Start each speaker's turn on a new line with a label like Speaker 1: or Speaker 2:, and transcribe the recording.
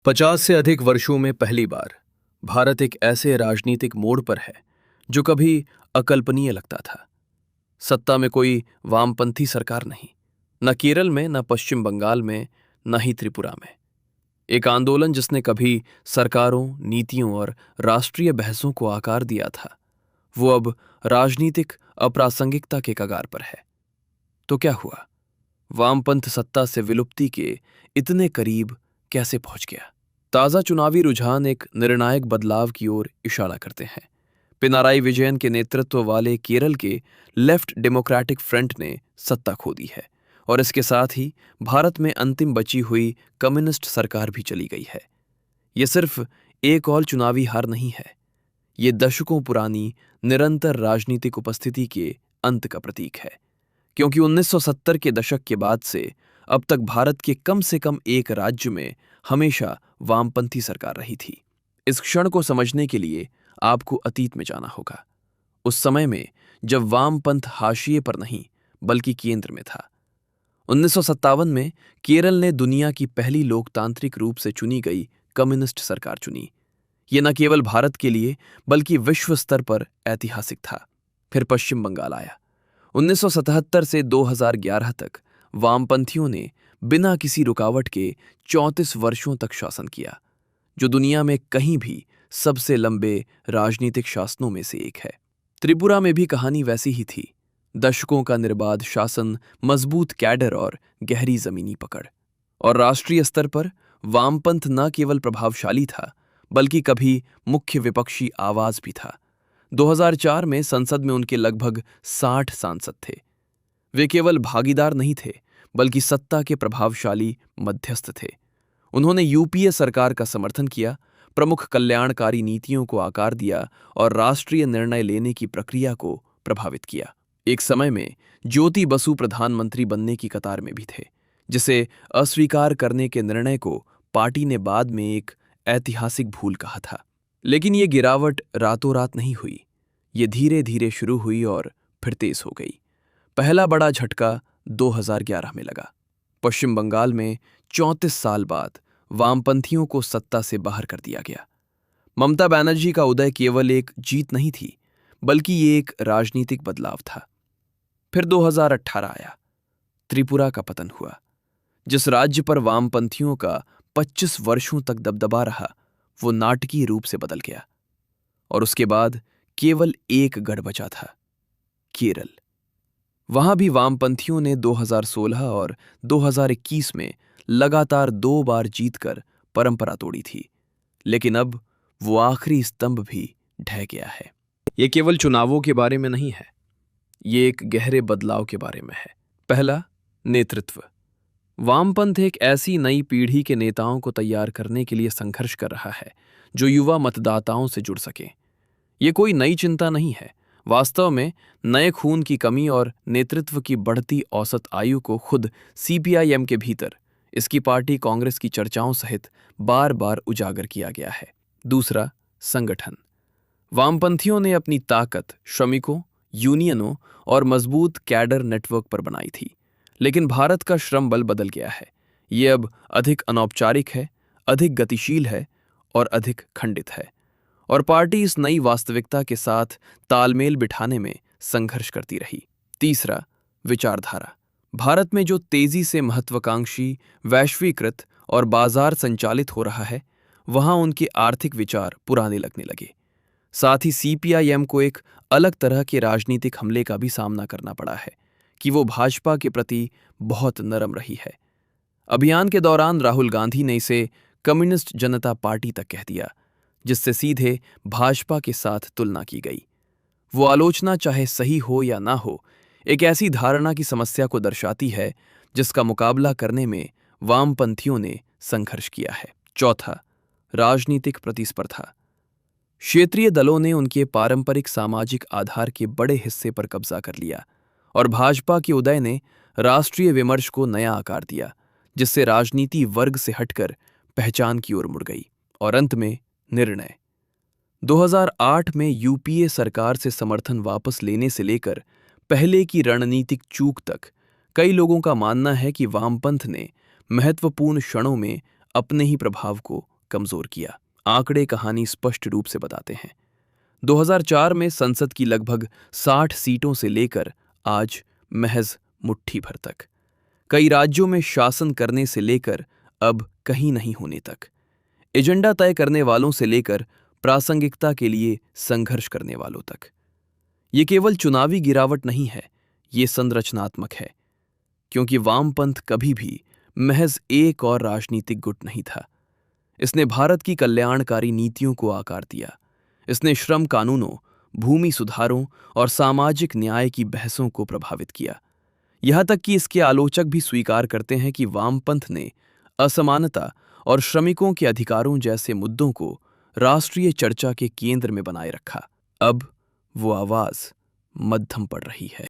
Speaker 1: 50 से अधिक वर्षों में पहली बार भारत एक ऐसे राजनीतिक मोड़ पर है जो कभी अकल्पनीय लगता था। सत्ता में कोई वामपंथी सरकार नहीं, न केरल में, न पश्चिम बंगाल में, न ही त्रिपुरा में। एक आंदोलन जिसने कभी सरकारों, नीतियों और राष्ट्रीय बहसों को आकार दिया था, वो अब राजनीतिक अप्रासंगिकता के कगार पर है। तो क्या हुआ? वामपंथ सत्ता से विलुप्ति के इतने करीब कैसे पहुंच गया? ताजा चुनावी रुझान एक निर्णायक बदलाव की ओर इशारा करते हैं। पिनाराई विजयन के नेतृत्व वाले केरल के लेफ्ट डेमोक्रेटिक फ्रंट ने सत्ता खो दी है और इसके साथ ही भारत में अंतिम बची हुई कम्युनिस्ट सरकार भी चली गई है। ये सिर्फ एक और चुनावी हार नहीं है, ये दशकों पुरानी निरंतर राजनीतिक उपस्थिति के अंत का प्रतीक है। क्योंकि 1970 के दशक के बाद से अब तक भारत के कम से कम एक राज्य में हमेशा वामपंथी सरकार रही थी। इस क्षण को समझने के लिए आपको अतीत में जाना होगा, उस समय में जब वामपंथ हाशिए पर नहीं बल्कि केंद्र में था। 1957 में केरल ने दुनिया की पहली लोकतांत्रिक रूप से चुनी गई कम्युनिस्ट सरकार चुनी। ये न केवल भारत के लिए बल्कि विश्व स्तर पर ऐतिहासिक था। फिर पश्चिम बंगाल आया। 1977 से 2011 तक वामपंथियों ने बिना किसी रुकावट के 34 वर्षों तक शासन किया, जो दुनिया में कहीं भी सबसे लंबे राजनीतिक शासनों में से एक है। त्रिपुरा में भी कहानी वैसी ही थी। दशकों का निर्बाध शासन, मजबूत कैडर और गहरी जमीनी पकड़। और राष्ट्रीय स्तर पर वामपंथ न केवल प्रभावशाली था बल्कि कभी मुख्य विपक्षी आवाज भी था। 2004 में संसद में उनके लगभग 60 सांसद थे। वे केवल भागीदार नहीं थे बल्कि सत्ता के प्रभावशाली मध्यस्थ थे। उन्होंने यूपीए सरकार का समर्थन किया, प्रमुख कल्याणकारी नीतियों को आकार दिया और राष्ट्रीय निर्णय लेने की प्रक्रिया को प्रभावित किया। एक समय में ज्योति बसु प्रधानमंत्री बनने की कतार में भी थे, जिसे अस्वीकार करने के निर्णय को पार्टी ने बाद में एक ऐतिहासिक भूल कहा था। लेकिन ये गिरावट रातों रात नहीं हुई, ये धीरे धीरे शुरू हुई और फिर तेज हो गई। पहला बड़ा झटका 2011 में लगा। पश्चिम बंगाल में 34 साल बाद वामपंथियों को सत्ता से बाहर कर दिया गया। ममता बनर्जी का उदय केवल एक जीत नहीं थी बल्कि ये एक राजनीतिक बदलाव था। फिर 2018 आया, त्रिपुरा का पतन हुआ। जिस राज्य पर वामपंथियों का 25 वर्षों तक दबदबा रहा, वो नाटकीय रूप से बदल गया। और उसके बाद केवल एक गढ़ बचा था, केरल। वहां भी वामपंथियों ने 2016 और 2021 में लगातार 2 बार जीतकर परंपरा तोड़ी थी। लेकिन अब वो आखिरी स्तंभ भी ढह गया है। ये केवल चुनावों के बारे में नहीं है, ये एक गहरे बदलाव के बारे में है। पहला, नेतृत्व। वामपंथ एक ऐसी नई पीढ़ी के नेताओं को तैयार करने के लिए संघर्ष कर रहा है जो युवा मतदाताओं से जुड़ सके। ये कोई नई चिंता नहीं है। वास्तव में नए खून की कमी और नेतृत्व की बढ़ती औसत आयु को खुद सीपीआईएम के भीतर इसकी पार्टी कांग्रेस की चर्चाओं सहित बार बार उजागर किया गया है। दूसरा, संगठन। वामपंथियों ने अपनी ताकत श्रमिकों, यूनियनों और मजबूत कैडर नेटवर्क पर बनाई थी। लेकिन भारत का श्रम बल बदल गया है। ये अब अधिक अनौपचारिक है, अधिक गतिशील है और अधिक खंडित है। और पार्टी इस नई वास्तविकता के साथ तालमेल बिठाने में संघर्ष करती रही। तीसरा, विचारधारा। भारत में जो तेजी से महत्वाकांक्षी, वैश्वीकृत और बाजार संचालित हो रहा है, वहां उनके आर्थिक विचार पुराने लगने लगे। साथ ही सीपीआईएम को एक अलग तरह के राजनीतिक हमले का भी सामना करना पड़ा है कि वो भाजपा के प्रति बहुत नरम रही है। अभियान के दौरान राहुल गांधी ने इसे कम्युनिस्ट जनता पार्टी तक कह दिया, जिससे सीधे भाजपा के साथ तुलना की गई। वो आलोचना चाहे सही हो या ना हो, एक ऐसी धारणा की समस्या को दर्शाती है जिसका मुकाबला करने में वामपंथियों ने संघर्ष किया है। चौथा, राजनीतिक प्रतिस्पर्धा। क्षेत्रीय दलों ने उनके पारंपरिक सामाजिक आधार के बड़े हिस्से पर कब्जा कर लिया और भाजपा के उदय ने राष्ट्रीय विमर्श को नया आकार दिया, जिससे राजनीति वर्ग से हटकर पहचान की ओर मुड़ गई। और अंत में निर्णय। 2008 में यूपीए सरकार से समर्थन वापस लेने से लेकर पहले की रणनीतिक चूक तक कई लोगों का मानना है कि वामपंथ ने महत्वपूर्ण क्षणों में अपने ही प्रभाव को कमजोर किया। आंकड़े कहानी स्पष्ट रूप से बताते हैं। 2004 में संसद की लगभग 60 सीटों से लेकर आज महज मुट्ठी भर तक। कई राज्यों में शासन करने से लेकर अब कहीं नहीं होने तक। एजेंडा तय करने वालों से लेकर प्रासंगिकता के लिए संघर्ष करने वालों तक। ये केवल चुनावी गिरावट नहीं है, ये संरचनात्मक है। क्योंकि वामपंथ कभी भी महज एक और राजनीतिक गुट नहीं था। इसने भारत की कल्याणकारी नीतियों को आकार दिया। इसने श्रम कानूनों, भूमि सुधारों और सामाजिक न्याय की बहसों को प्रभावित किया। यहां तक कि इसके आलोचक भी स्वीकार करते हैं कि वामपंथ ने असमानता और श्रमिकों के अधिकारों जैसे मुद्दों को राष्ट्रीय चर्चा के केंद्र में बनाए रखा। अब वो आवाज मध्यम पड़ रही है।